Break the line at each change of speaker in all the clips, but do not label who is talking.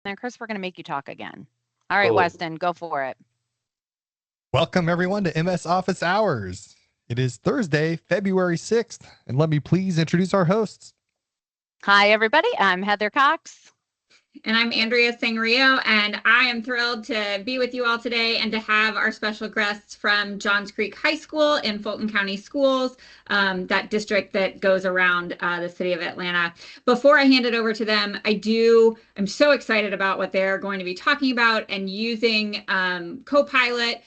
Then, Chris, we're going to make you talk again. All right,
Oh,
Weston, go for it.
Welcome, everyone, to MS Office Hours. It is Thursday, February 6th, and let me please introduce our hosts.
Hi, everybody. I'm Heather Cox.
And I'm Andrea Sangrio, and I am thrilled to be with you all today and to have our special guests from Johns Creek High School in Fulton County Schools, that district that goes around the city of Atlanta. Before I hand it over to them, I'm so excited about what they're going to be talking about and using Copilot,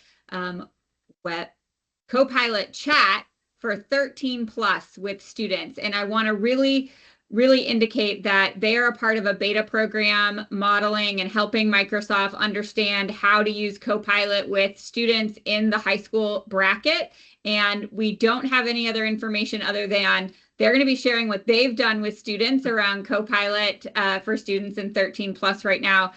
Copilot chat for 13 plus with students. And I want to really indicate that they are a part of a beta program modeling and helping Microsoft understand how to use Copilot with students in the high school bracket. And we don't have any other information other than they're going to be sharing what they've done with students around Copilot for students in 13 plus right now.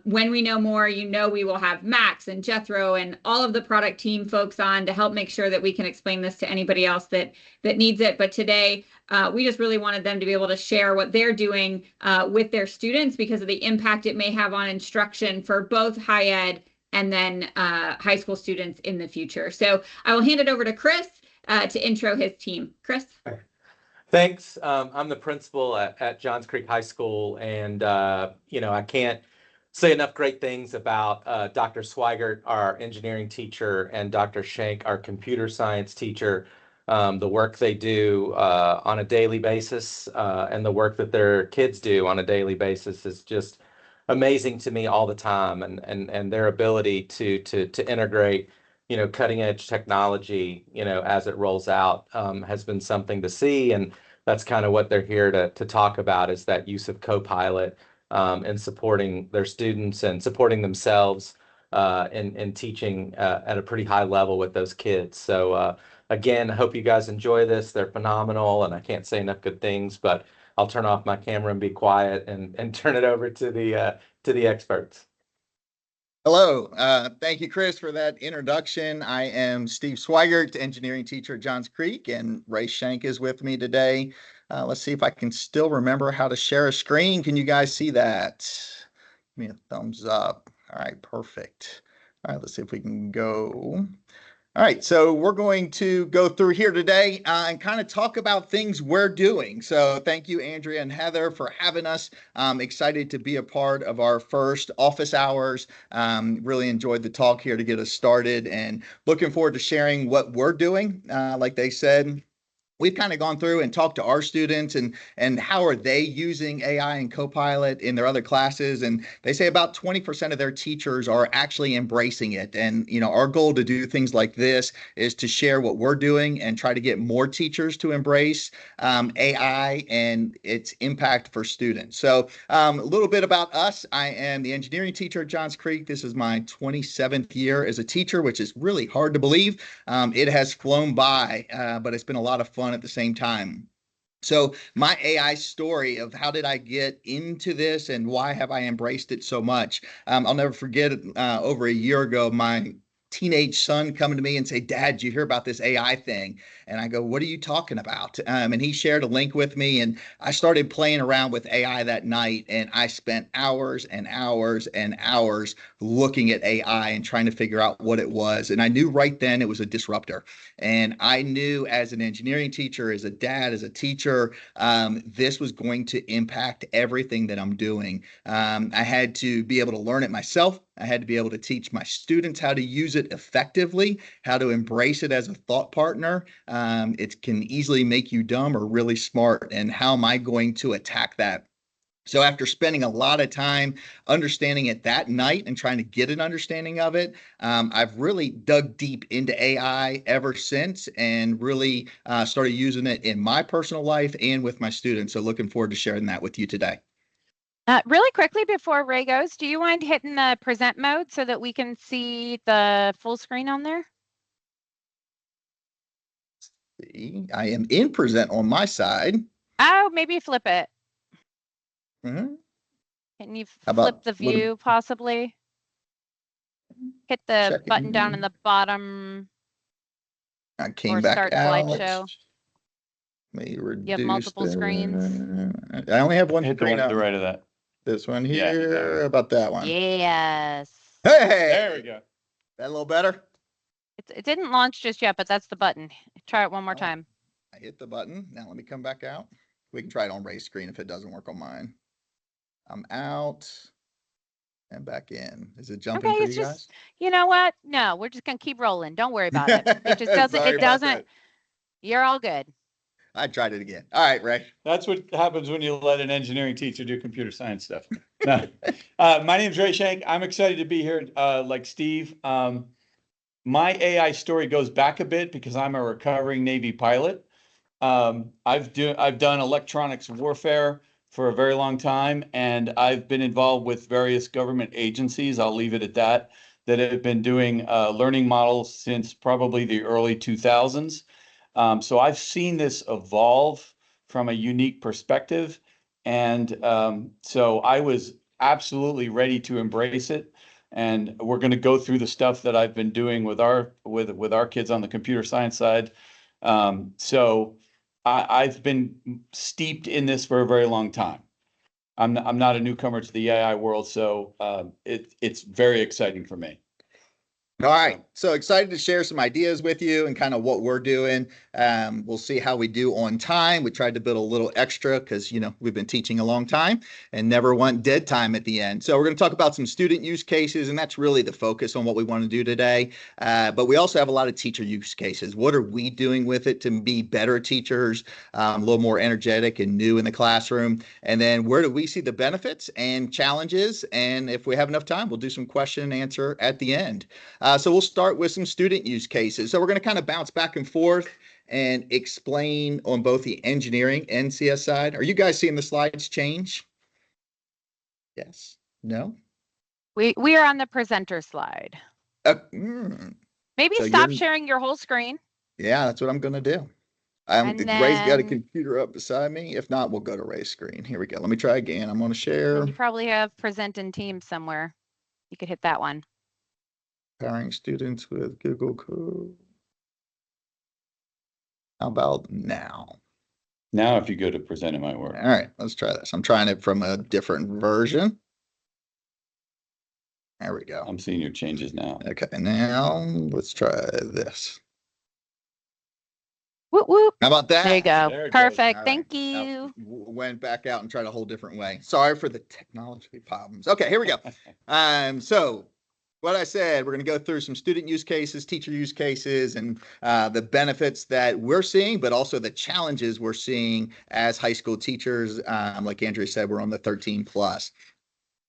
When we know more, we will have Max and Jethro and all of the product team folks on to help make sure that we can explain this to anybody else that needs it. But today, we just really wanted them to be able to share what they're doing with their students because of the impact it may have on instruction for both high ed and then high school students in the future. So I will hand it over to Chris to intro his team. Chris?
thanks. I'm the principal at Johns Creek High School, and I can't say enough great things about Dr. Sweigart, our engineering teacher, and Dr. Schenk, our computer science teacher. The work they do on a daily basis and the work that their kids do on a daily basis is just amazing to me all the time. And their ability to integrate, cutting edge technology, as it rolls out has been something to see. And that's kind of what they're here to talk about, is that use of Copilot and supporting their students and supporting themselves in teaching at a pretty high level with those kids. So again, I hope you guys enjoy this. They're phenomenal, and I can't say enough good things, but I'll turn off my camera and be quiet and turn it over to the experts.
Hello. Thank you, Chris, for that introduction. I am Steve Sweigart, engineering teacher at Johns Creek, and Ray Schenk is with me today. Let's see if I can still remember how to share a screen. Can you guys see that? Give me a thumbs up. All right, perfect. All right, let's see if we can go. All right, so we're going to go through here today and kind of talk about things we're doing. So thank you, Andrea and Heather, for having us. Excited to be a part of our first office hours. Really enjoyed the talk here to get us started and looking forward to sharing what we're doing. Like they said, we've kind of gone through and talked to our students and how are they using AI and Copilot in their other classes. And they say about 20% of their teachers are actually embracing it. And, our goal to do things like this is to share what we're doing and try to get more teachers to embrace AI and its impact for students. So a little bit about us. I am the engineering teacher at Johns Creek. This is my 27th year as a teacher, which is really hard to believe. It has flown by, but it's been a lot of fun at the same time. So my AI story of how did I get into this and why have I embraced it so much? I'll never forget over a year ago, my teenage son coming to me and say, "Dad, did you hear about this AI thing?" And I go, "What are you talking about?" And he shared a link with me, and I started playing around with AI that night, and I spent hours and hours and hours looking at AI and trying to figure out what it was. And I knew right then it was a disruptor. And I knew as an engineering teacher, as a dad, as a teacher, this was going to impact everything that I'm doing. I had to be able to learn it myself. I had to be able to teach my students how to use it effectively, how to embrace it as a thought partner. It can easily make you dumb or really smart. And how am I going to attack that? So after spending a lot of time understanding it that night and trying to get an understanding of it, I've really dug deep into AI ever since and really started using it in my personal life and with my students. So looking forward to sharing that with you today.
Really quickly before Ray goes, do you mind hitting the present mode so that we can see the full screen on there?
See, I am in present on my side.
Oh, maybe flip it.
Mm-hmm.
Can you flip the view possibly? Hit the button down in the bottom.
I came back
start
out.
slideshow.
May reduce
You have multiple screens.
I only have one
Hit
screen
the one to the right of that.
This one
Yeah,
here. How about that one?
Yes.
Hey,
there we go.
that a little better?
It didn't launch just yet, but that's the button. Try it one more
Oh.
time.
I hit the button. Now let me come back out. We can try it on Ray's screen if it doesn't work on mine. I'm out and back in. Is it jumping
Okay,
for
it's
you
just,
guys?
you know what? No, we're just gonna keep rolling. Don't worry about it. It just doesn't,
Sorry
it
about
doesn't,
that.
you're all good.
I tried it again. All right, Ray.
That's what happens when you let an engineering teacher do computer science stuff. No. My name's Ray Schenk. I'm excited to be here, like Steve. My AI story goes back a bit because I'm a recovering Navy pilot. I've done electronics warfare for a very long time, and I've been involved with various government agencies. I'll leave it at that. That have been doing learning models since probably the early 2000s. So I've seen this evolve from a unique perspective, and so I was absolutely ready to embrace it. And we're going to go through the stuff that I've been doing with our kids on the computer science side. So I've been steeped in this for a very long time. I'm not a newcomer to the AI world, so it's very exciting for me.
All right. So excited to share some ideas with you and kind of what we're doing. We'll see how we do on time. We tried to build a little extra because, you know, we've been teaching a long time and never want dead time at the end. So we're going to talk about some student use cases, and that's really the focus on what we want to do today. But we also have a lot of teacher use cases. What are we doing with it to be better teachers, a little more energetic and new in the classroom? And then where do we see the benefits and challenges? And if we have enough time, we'll do some question and answer at the end. So we'll start with some student use cases. So we're going to kind of bounce back and forth and explain on both the engineering and CS side. Are you guys seeing the slides change? Yes? No?
We are on the presenter slide. Maybe
So
stop sharing your whole screen.
Yeah, that's what I'm going to do.
And
Ray's got a
then-
computer up beside me. If not, we'll go to Ray's screen. Here we go. Let me try again. I'm going to share.
And you probably have present in Teams somewhere. You could hit that one.
Pairing students with Google Code. How about now?
Now, if you go to present, it might work.
All right, let's try this. I'm trying it from a different version. There we go.
I'm seeing your changes now.
Okay, now let's try this.
Whoop, whoop.
How about that?
There you go.
There it goes.
Perfect.
All
Thank
right.
you.
Now, went back out and tried a whole different way. Sorry for the technology problems. Okay, here we go. So what I said, we're going to go through some student use cases, teacher use cases, and the benefits that we're seeing, but also the challenges we're seeing as high school teachers. Like Andrea said, we're on the 13 plus.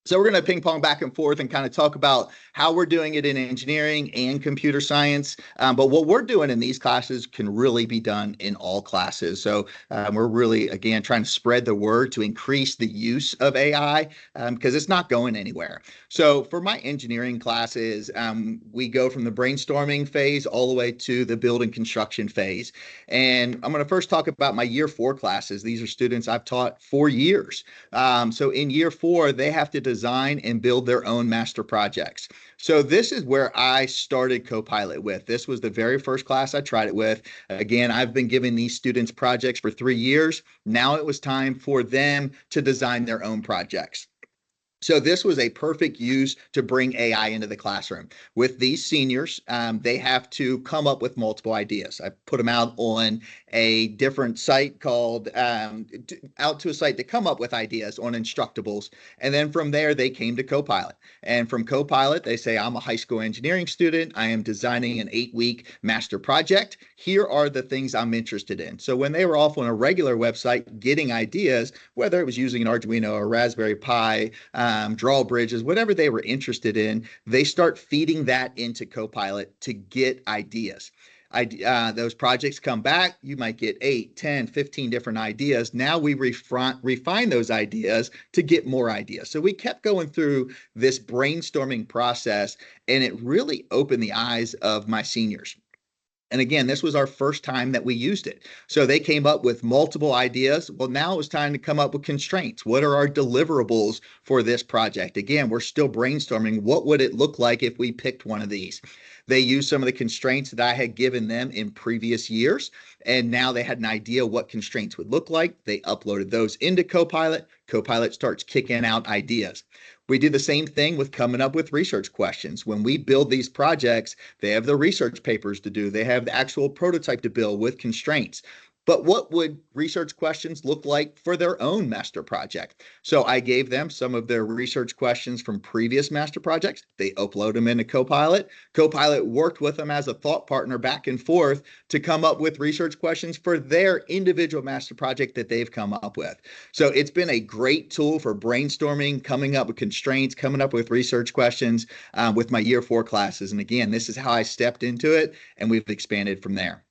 So we're going to ping pong back and forth and kind of talk about how we're doing it in engineering and computer science. But what we're doing in these classes can really be done in all classes. So we're really, again, trying to spread the word to increase the use of AI because it's not going anywhere. So for my engineering classes, we go from the brainstorming phase all the way to the build and construction phase. And I'm going to first talk about my year 4 classes. These are students I've taught for years. So in year 4, they have to design and build their own master projects. So this is where I started Copilot with. This was the very first class I tried it with. Again, I've been giving these students projects for 3 years. Now it was time for them to design their own projects. So this was a perfect use to bring AI into the classroom. With these seniors, they have to come up with multiple ideas. I put them out on a different site called out to a site to come up with ideas on Instructables. And then from there, they came to Copilot. And from Copilot, they say, I'm a high school engineering student. I am designing an 8-week master project. Here are the things I'm interested in. So when they were off on a regular website getting ideas, whether it was using an Arduino or Raspberry Pi, drawbridges, whatever they were interested in, they start feeding that into Copilot to get ideas. Those projects come back, you might get 8, 10, 15 different ideas. Now we refine those ideas to get more ideas. So we kept going through this brainstorming process, and it really opened the eyes of my seniors. And again, this was our first time that we used it. So they came up with multiple ideas. Well, now it was time to come up with constraints. What are our deliverables for this project? Again, we're still brainstorming. What would it look like if we picked one of these? They used some of the constraints that I had given them in previous years, and now they had an idea what constraints would look like. They uploaded those into Copilot. Copilot starts kicking out ideas. We do the same thing with coming up with research questions. When we build these projects, they have the research papers to do. They have the actual prototype to build with constraints. But what would research questions look like for their own master project? So I gave them some of their research questions from previous master projects. They upload them into Copilot. Copilot worked with them as a thought partner back and forth to come up with research questions for their individual master project that they've come up with. So it's been a great tool for brainstorming, coming up with constraints, coming up with research questions with my year 4 classes. And again, this is how I stepped into it, and we've expanded from there.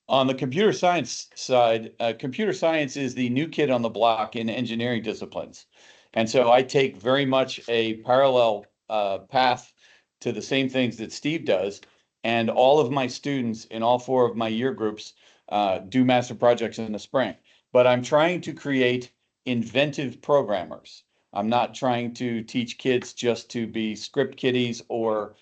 On the computer science side, computer science is the new kid on the block in engineering disciplines. And so I take very much a parallel path to the same things that Steve does. And all of my students in all 4 of my year groups do master projects in the spring. But I'm trying to create inventive programmers. I'm not trying to teach kids just to be script kiddies or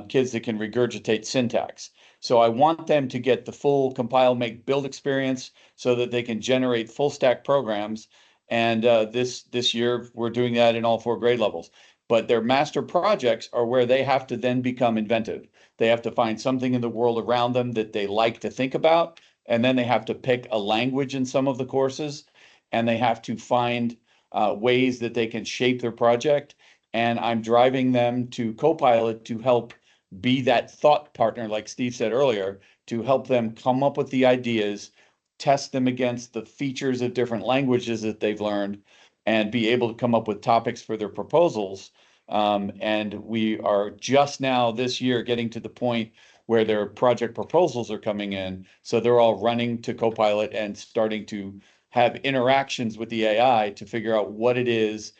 kids that can regurgitate syntax. So I want them to get the full compile, make, build experience so that they can generate full stack programs. And this year, we're doing that in all 4 grade levels. But their master projects are where they have to then become inventive. They have to find something in the world around them that they like to think about. And then they have to pick a language in some of the courses. And they have to find ways that they can shape their project. And I'm driving them to Copilot to help be that thought partner, like Steve said earlier, to help them come up with the ideas, test them against the features of different languages that they've learned, and be able to come up with topics for their proposals. And we are just now this year getting to the point where their project proposals are coming in. So they're all running to Copilot and starting to have interactions with the AI to figure out what it is,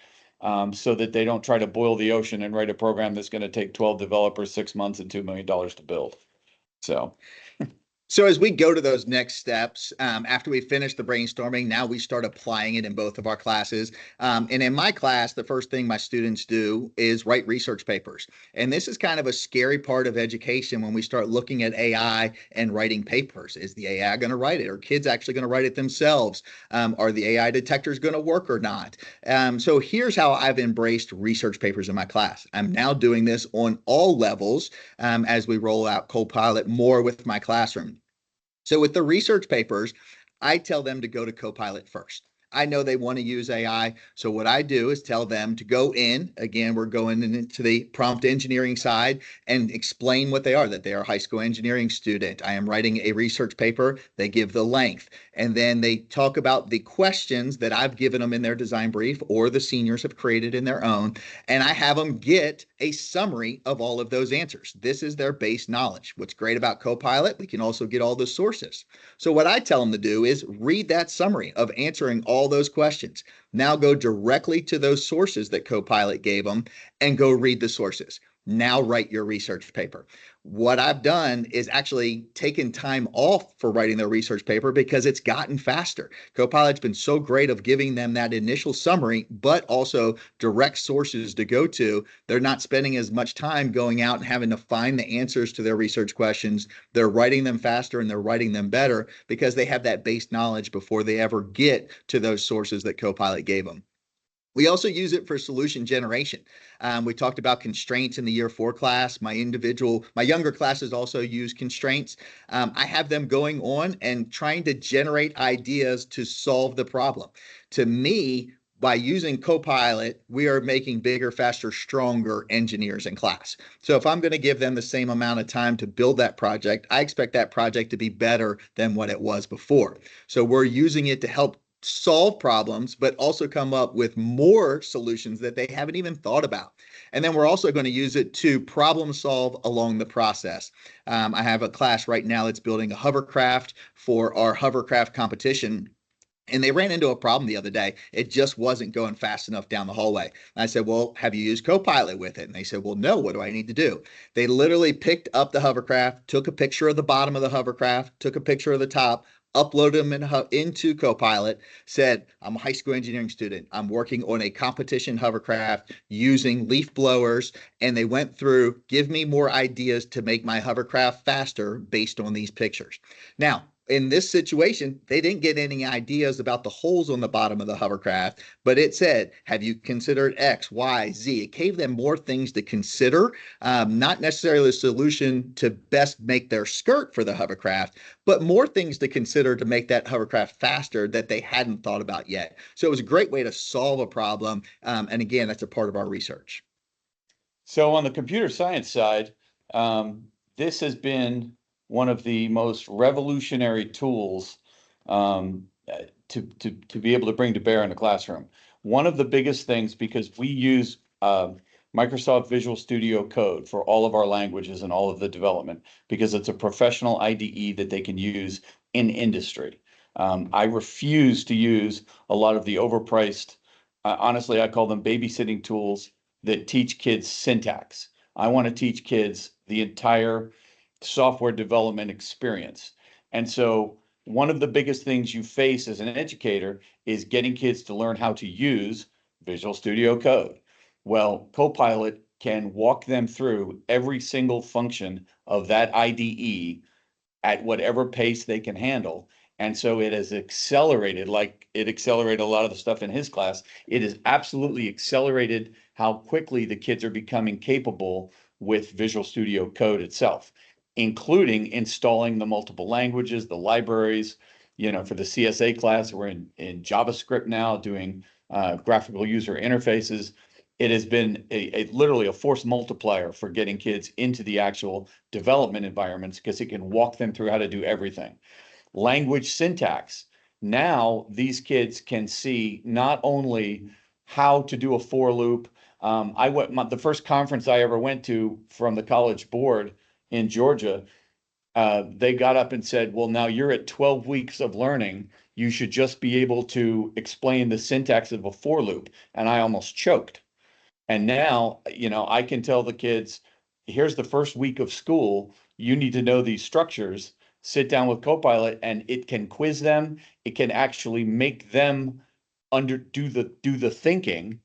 so that they don't try to boil the ocean and write a program that's going to take 12 developers 6 months and $2 million to build.
So as we go to those next steps, after we finish the brainstorming, now we start applying it in both of our classes. And in my class, the first thing my students do is write research papers. And this is kind of a scary part of education when we start looking at AI and writing papers. Is the AI going to write it? Are kids actually going to write it themselves? Are the AI detectors going to work or not? So here's how I've embraced research papers in my class. I'm now doing this on all levels as we roll out Copilot more with my classroom. So with the research papers, I tell them to go to Copilot first. I know they want to use AI. So what I do is tell them to go in. Again, we're going into the prompt engineering side and explain what they are, that they are a high school engineering student. I am writing a research paper. They give the length. And then they talk about the questions that I've given them in their design brief or the seniors have created in their own. And I have them get a summary of all of those answers. This is their base knowledge. What's great about Copilot, we can also get all the sources. So what I tell them to do is read that summary of answering all those questions. Now go directly to those sources that Copilot gave them and go read the sources. Now write your research paper. What I've done is actually taken time off for writing their research paper because it's gotten faster. Copilot's been so great of giving them that initial summary, but also direct sources to go to. They're not spending as much time going out and having to find the answers to their research questions. They're writing them faster and they're writing them better because they have that base knowledge before they ever get to those sources that Copilot gave them. We also use it for solution generation. We talked about constraints in the year 4 class. My younger classes also use constraints. I have them going on and trying to generate ideas to solve the problem. To me, by using Copilot, we are making bigger, faster, stronger engineers in class. So if I'm going to give them the same amount of time to build that project, I expect that project to be better than what it was before. So we're using it to help solve problems, but also come up with more solutions that they haven't even thought about. And then we're also going to use it to problem solve along the process. I have a class right now that's building a hovercraft for our hovercraft competition. And they ran into a problem the other day. It just wasn't going fast enough down the hallway. And I said, well, have you used Copilot with it? And they said, well, no, what do I need to do? They literally picked up the hovercraft, took a picture of the bottom of the hovercraft, took a picture of the top, uploaded them into Copilot, said, I'm a high school engineering student. I'm working on a competition hovercraft using leaf blowers. And they went through, give me more ideas to make my hovercraft faster based on these pictures. Now, in this situation, they didn't get any ideas about the holes on the bottom of the hovercraft, but it said, have you considered X, Y, Z? It gave them more things to consider, not necessarily a solution to best make their skirt for the hovercraft, but more things to consider to make that hovercraft faster that they hadn't thought about yet. So it was a great way to solve a problem. And again, that's a part of our research.
So on the computer science side, this has been one of the most revolutionary tools to be able to bring to bear in the classroom. One of the biggest things, because we use Microsoft Visual Studio Code for all of our languages and all of the development, because it's a professional IDE that they can use in industry. I refuse to use a lot of the overpriced, honestly, I call them babysitting tools that teach kids syntax. I want to teach kids the entire software development experience. And so one of the biggest things you face as an educator is getting kids to learn how to use Visual Studio Code. Well, Copilot can walk them through every single function of that IDE at whatever pace they can handle. And so it has accelerated, like it accelerated a lot of the stuff in his class. It has absolutely accelerated how quickly the kids are becoming capable with Visual Studio Code itself, including installing the multiple languages, the libraries. For the CSA class, we're in JavaScript now doing graphical user interfaces. It has been literally a force multiplier for getting kids into the actual development environments because it can walk them through how to do everything. Language syntax. Now these kids can see not only how to do a for loop. The first conference I ever went to from the College Board in Georgia, they got up and said, well, now you're at 12 weeks of learning. You should just be able to explain the syntax of a for loop. And I almost choked. And now, I can tell the kids, here's the first week of school. You need to know these structures. Sit down with Copilot and it can quiz them. It can actually make them do the thinking,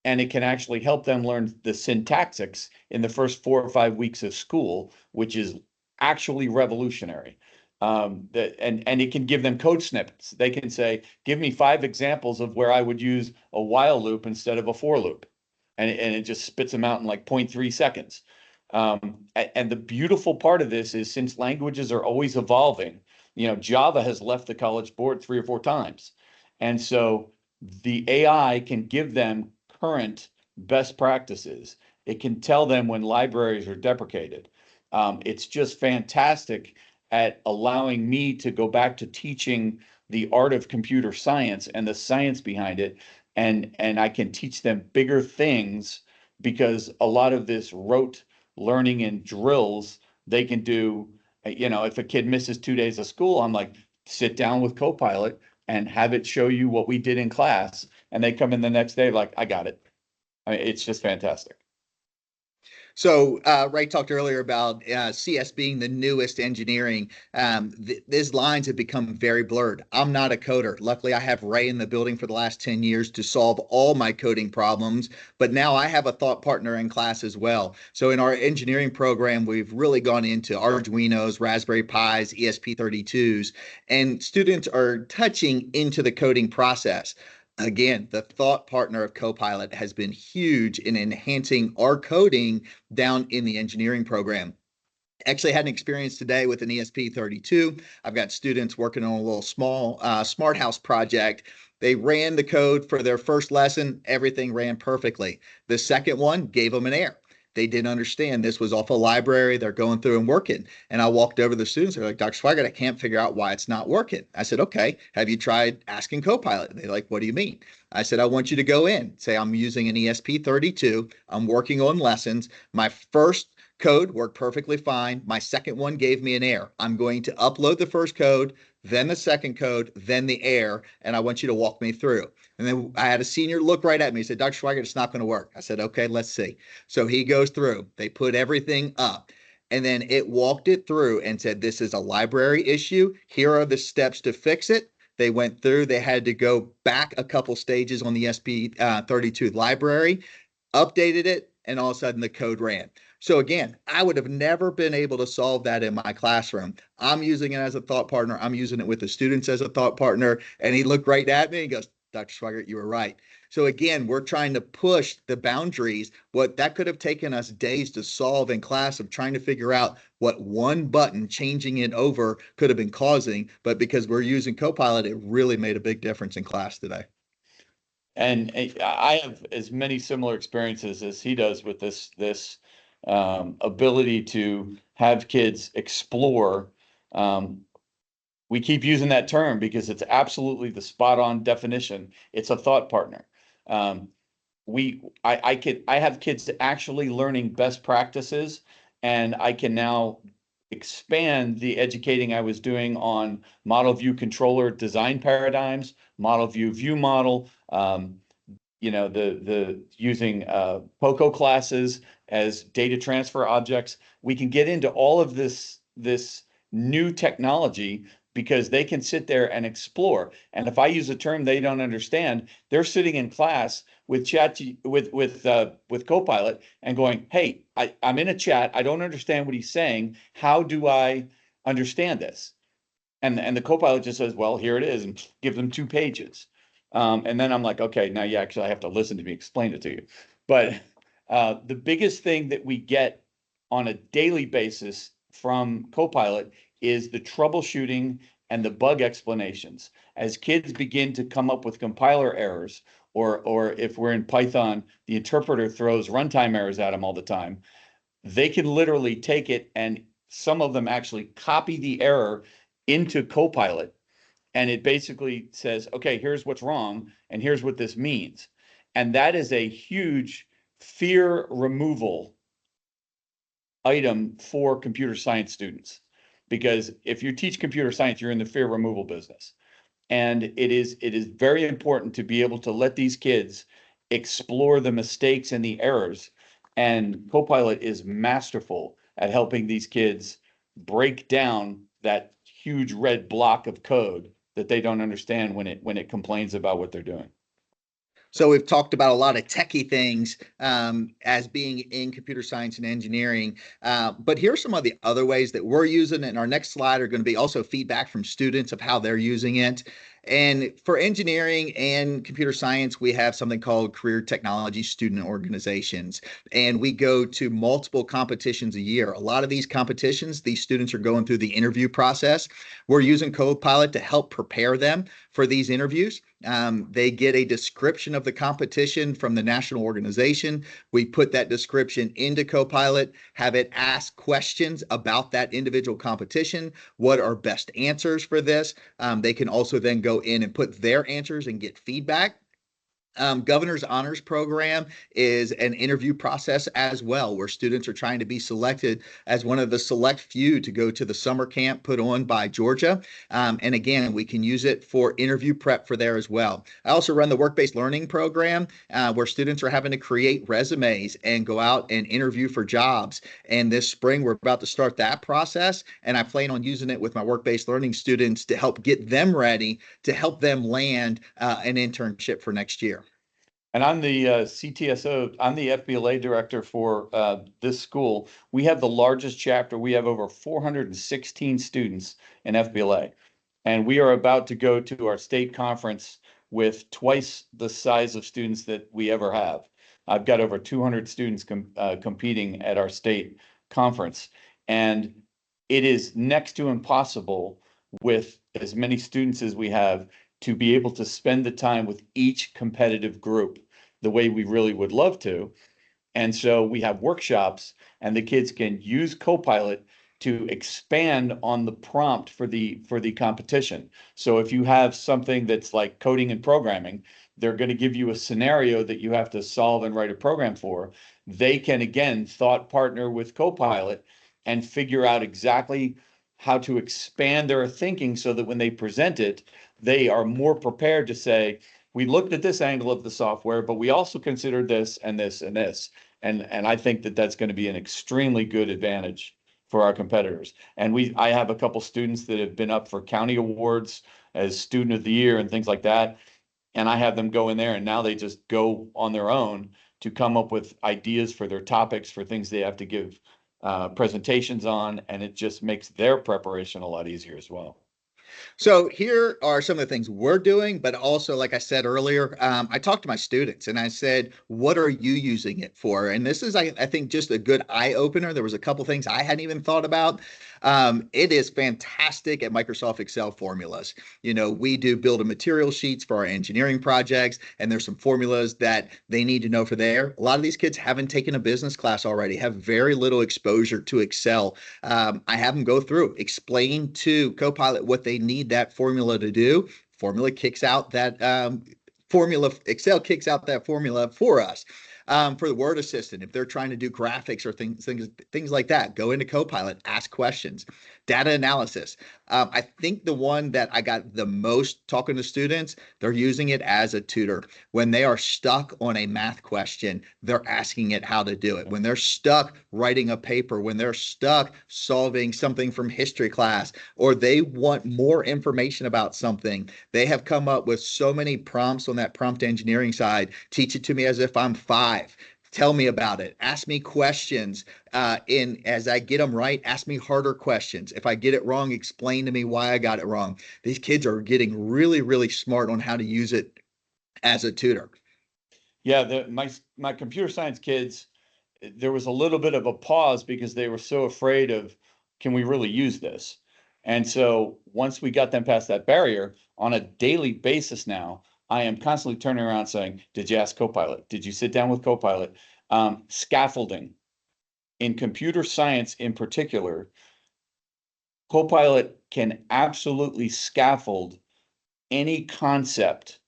and it can actually help them learn the syntactics in the first 4 or 5 weeks of school, which is actually revolutionary. And it can give them code snippets. They can say, give me 5 examples of where I would use a while loop instead of a for loop. And it just spits them out in like 0.3 seconds. And the beautiful part of this is, since languages are always evolving, Java has left the College Board 3 or 4 times. And so the AI can give them current best practices. It can tell them when libraries are deprecated. It's just fantastic at allowing me to go back to teaching the art of computer science and the science behind it. And I can teach them bigger things, because a lot of this rote learning and drills they can do. If a kid misses 2 days of school, I'm like, sit down with Copilot and have it show you what we did in class. And they come in the next day like, I got it. It's just fantastic.
So Ray talked earlier about CS being the newest engineering. These lines have become very blurred. I'm not a coder. Luckily, I have Ray in the building for the last 10 years to solve all my coding problems. But now I have a thought partner in class as well. So in our engineering program, we've really gone into Arduinos, Raspberry Pis, ESP32s, and students are touching into the coding process. Again, the thought partner of Copilot has been huge in enhancing our coding down in the engineering program. Actually had an experience today with an ESP32. I've got students working on a little small smart house project. They ran the code for their first lesson. Everything ran perfectly. The second one gave them an error. They didn't understand this was off a library. They're going through and working. And I walked over to the students. They're like, Dr. Sweigart, I can't figure out why it's not working. I said, okay, have you tried asking Copilot? They're like, what do you mean? I said, I want you to go in, say I'm using an ESP32. I'm working on lessons. My first code worked perfectly fine. My second one gave me an error. I'm going to upload the first code, then the second code, then the error, and I want you to walk me through. And then I had a senior look right at me. He said, Dr. Sweigart, it's not going to work. I said, okay, let's see. So he goes through. They put everything up. And then it walked it through and said, this is a library issue. Here are the steps to fix it. They went through, they had to go back a couple stages on the SP32 library, updated it, and all of a sudden the code ran. So again, I would have never been able to solve that in my classroom. I'm using it as a thought partner. I'm using it with the students as a thought partner. And he looked right at me and goes, Dr. Sweigart, you were right. So again, we're trying to push the boundaries. What that could have taken us days to solve in class of trying to figure out what one button changing it over could have been causing. But because we're using Copilot, it really made a big difference in class today.
And I have as many similar experiences as he does with this ability to have kids explore. We keep using that term because it's absolutely the spot on definition. It's a thought partner. I have kids actually learning best practices, and I can now expand the educating I was doing on model view controller design paradigms, model view model, the using POCO classes as data transfer objects. We can get into all of this new technology because they can sit there and explore. And if I use a term they don't understand, they're sitting in class with with Copilot and going, "Hey, I'm in a chat. I don't understand what he's saying. How do I understand this?" And the Copilot just says, "Well, here it is," and give them 2 pages. And then I'm like, okay, now you actually have to listen to me explain it to you. But the biggest thing that we get on a daily basis from Copilot is the troubleshooting and the bug explanations. As kids begin to come up with compiler errors, or if we're in Python, the interpreter throws runtime errors at them all the time, they can literally take it, and some of them actually copy the error into Copilot. And it basically says, okay, here's what's wrong, and here's what this means. And that is a huge fear removal item for computer science students. Because if you teach computer science, you're in the fear removal business. And it is very important to be able to let these kids explore the mistakes and the errors. And Copilot is masterful at helping these kids break down that huge red block of code that they don't understand when it complains about what they're doing.
So we've talked about a lot of techie things as being in computer science and engineering, but here's some of the other ways that we're using it. And our next slide are going to be also feedback from students of how they're using it. And for engineering and computer science, we have something called career technology student organizations. And we go to multiple competitions a year. A lot of these competitions, these students are going through the interview process. We're using Copilot to help prepare them for these interviews. They get a description of the competition from the national organization. We put that description into Copilot, have it ask questions about that individual competition. What are best answers for this? They can also then go in and put their answers and get feedback. Governor's Honors Program is an interview process as well, where students are trying to be selected as one of the select few to go to the summer camp put on by Georgia. And again, we can use it for interview prep for there as well. I also run the work-based learning program where students are having to create resumes and go out and interview for jobs. And this spring, we're about to start that process. And I plan on using it with my work-based learning students to help get them ready to help them land an internship for next year.
And I'm the CTSO, I'm the FBLA director for this school. We have the largest chapter. We have over 416 students in FBLA. And we are about to go to our state conference with twice the size of students that we ever have. I've got over 200 students competing at our state conference. And it is next to impossible with as many students as we have to be able to spend the time with each competitive group the way we really would love to. And so we have workshops, and the kids can use Copilot to expand on the prompt for the competition. So if you have something that's like coding and programming, they're going to give you a scenario that you have to solve and write a program for. They can, again, thought partner with Copilot and figure out exactly how to expand their thinking so that when they present it, they are more prepared to say, we looked at this angle of the software, but we also considered this and this and this. And I think that that's going to be an extremely good advantage for our competitors. And I have a couple students that have been up for county awards as student of the year and things like that. And I have them go in there and now they just go on their own to come up with ideas for their topics, for things they have to give presentations on. And it just makes their preparation a lot easier as well.
So here are some of the things we're doing, but also, like I said earlier, I talked to my students and I said, what are you using it for? And this is, I think, just a good eye opener. There was a couple things I hadn't even thought about. It is fantastic at Microsoft Excel formulas. We do build a material sheets for our engineering projects, and there's some formulas that they need to know for there. A lot of these kids haven't taken a business class already, have very little exposure to Excel. I have them go through, explain to Copilot what they need that formula to do. Formula kicks out that Excel kicks out that formula for us. For the word assistant, if they're trying to do graphics or things like that, go into Copilot, ask questions. Data analysis. I think the one that I got the most talking to students, they're using it as a tutor. When they are stuck on a math question, they're asking it how to do it. When they're stuck writing a paper, when they're stuck solving something from history class, or they want more information about something, they have come up with so many prompts on that prompt engineering side. Teach it to me as if I'm 5. Tell me about it. Ask me questions. As I get them right, ask me harder questions. If I get it wrong, explain to me why I got it wrong. These kids are getting really, really smart on how to use it as a tutor.
Yeah, my computer science kids, there was a little bit of a pause because they were so afraid of, can we really use this? And so once we got them past that barrier, on a daily basis now, I am constantly turning around saying, did you ask Copilot? Did you sit down with Copilot? Scaffolding. In computer science in particular, Copilot can absolutely scaffold any concept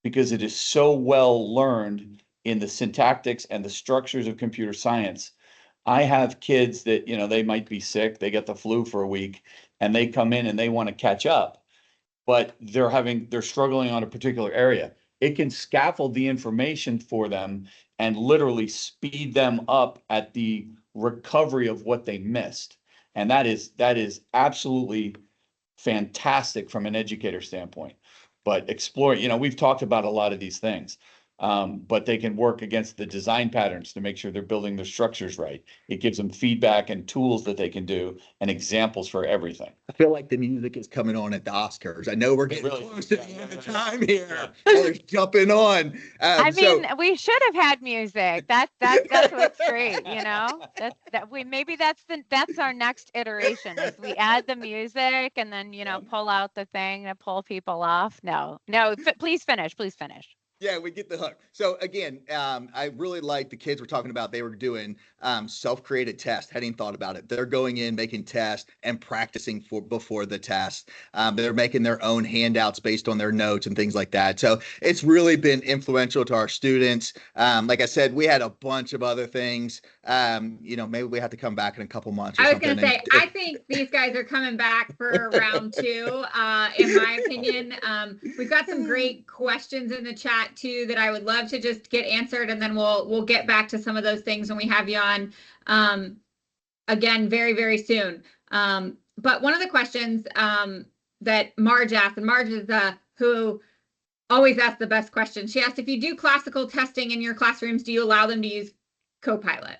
because it is so well learned in the syntactics and the structures of computer science. I have kids that, they might be sick, they get the flu for a week, and they come in and they want to catch up, but they're struggling on a particular area. It can scaffold the information for them and literally speed them up at the recovery of what they missed. And that is absolutely fantastic from an educator standpoint. But explore, we've talked about a lot of these things, but they can work against the design patterns to make sure they're building their structures right. It gives them feedback and tools that they can do and examples for everything.
I feel like the music is coming on at the Oscars. I know we're getting close to the end of time here. They're jumping on.
We should have had music. That's what's great. That's our next iteration is we add the music and then pull out the thing to pull people off. No, please finish.
Yeah, we get the hook. So again, I really like the kids were talking about, they were doing self-created tests. Hadn't thought about it. They're going in, making tests and practicing before the test. They're making their own handouts based on their notes and things like that. So it's really been influential to our students. Like I said, we had a bunch of other things. Maybe we have to come back in a couple months.
I was going to say, I think these guys are coming back for round 2. In my opinion, we've got some great questions in the chat too that I would love to just get answered, and then we'll get back to some of those things when we have you on again very, very soon. But one of the questions that Marge asked, and Marge is who always asks the best question. She asked, if you do classical testing in your classrooms, do you allow them to use Copilot?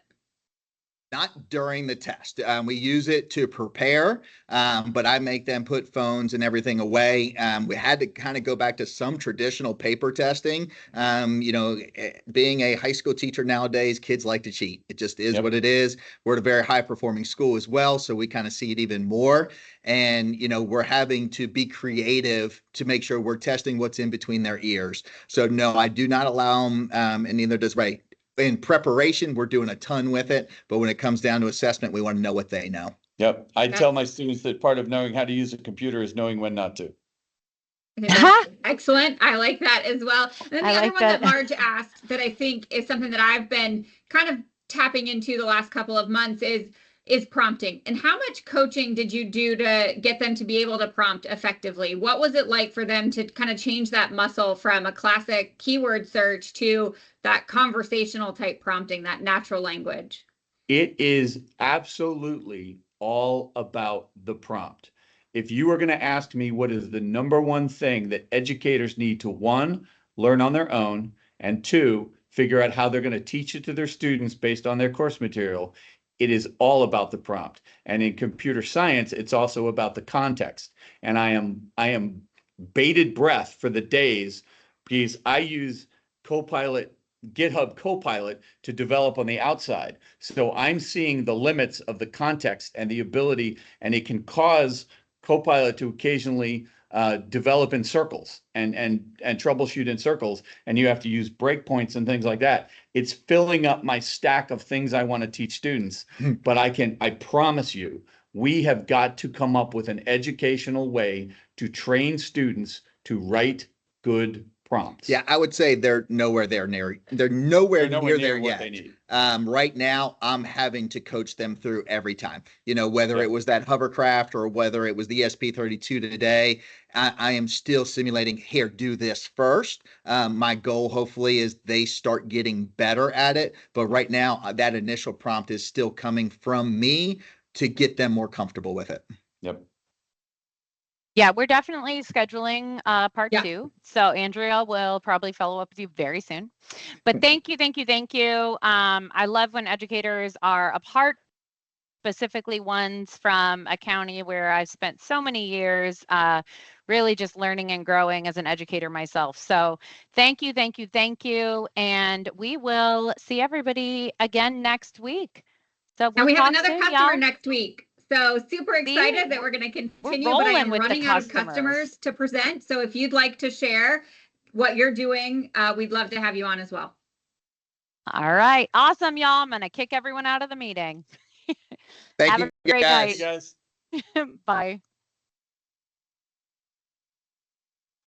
Not during the test. We use it to prepare, but I make them put phones and everything away. We had to kind of go back to some traditional paper testing. Being a high school teacher nowadays, kids like to cheat. It just is what it is. We're at a very high performing school as well, so we kind of see it even more. And, we're having to be creative to make sure we're testing what's in between their ears. So no, I do not allow them, and neither does Ray. In preparation, we're doing a ton with it, but when it comes down to assessment, we want to know what they know.
Yep. I tell my students that part of knowing how to use a computer is knowing when not to.
Excellent. I like that as well. And then the other one that Marge asked that I think is something that I've been kind of tapping into the last couple of months is prompting. And how much coaching did you do to get them to be able to prompt effectively? What was it like for them to kind of change that muscle from a classic keyword search to that conversational type prompting, that natural language?
It is absolutely all about the prompt. If you are going to ask me what is the number one thing that educators need to, one, learn on their own, and two, figure out how they're going to teach it to their students based on their course material, it is all about the prompt. And in computer science, it's also about the context. And I am bated breath for the days, because I use Copilot, GitHub Copilot, to develop on the outside. So I'm seeing the limits of the context and the ability, and it can cause Copilot to occasionally develop in circles and troubleshoot in circles, and you have to use breakpoints and things like that. It's filling up my stack of things I want to teach students. But I promise you, we have got to come up with an educational way to train students to write good prompts.
Yeah, I would say they're nowhere near there
what
yet.
they need.
Right now, I'm having to coach them through every time. Whether it was that hovercraft or whether it was the SP32 today, I am still simulating, here, do this first. My goal, hopefully, is they start getting better at it. But right now, that initial prompt is still coming from me to get them more comfortable with it.
Yep.
Yeah, we're definitely scheduling part
Yeah.
2. So Andrea will probably follow up with you very soon. But thank you, thank you, thank you. I love when educators are a part, specifically ones from a county where I've spent so many years really just learning and growing as an educator myself. So thank you, thank you, thank you. And we will see everybody again next week. So
And we have
talk
another
soon,
customer
y'all.
next week. So super excited that we're going to continue, but I
rolling
am
with the
running out of
customers.
customers to present. So if you'd like to share what you're doing, we'd love to have you on as well.
All right. Awesome, y'all. I'm going to kick everyone out of the meeting.
Thank
Have
you,
a great
guys.
night. Bye.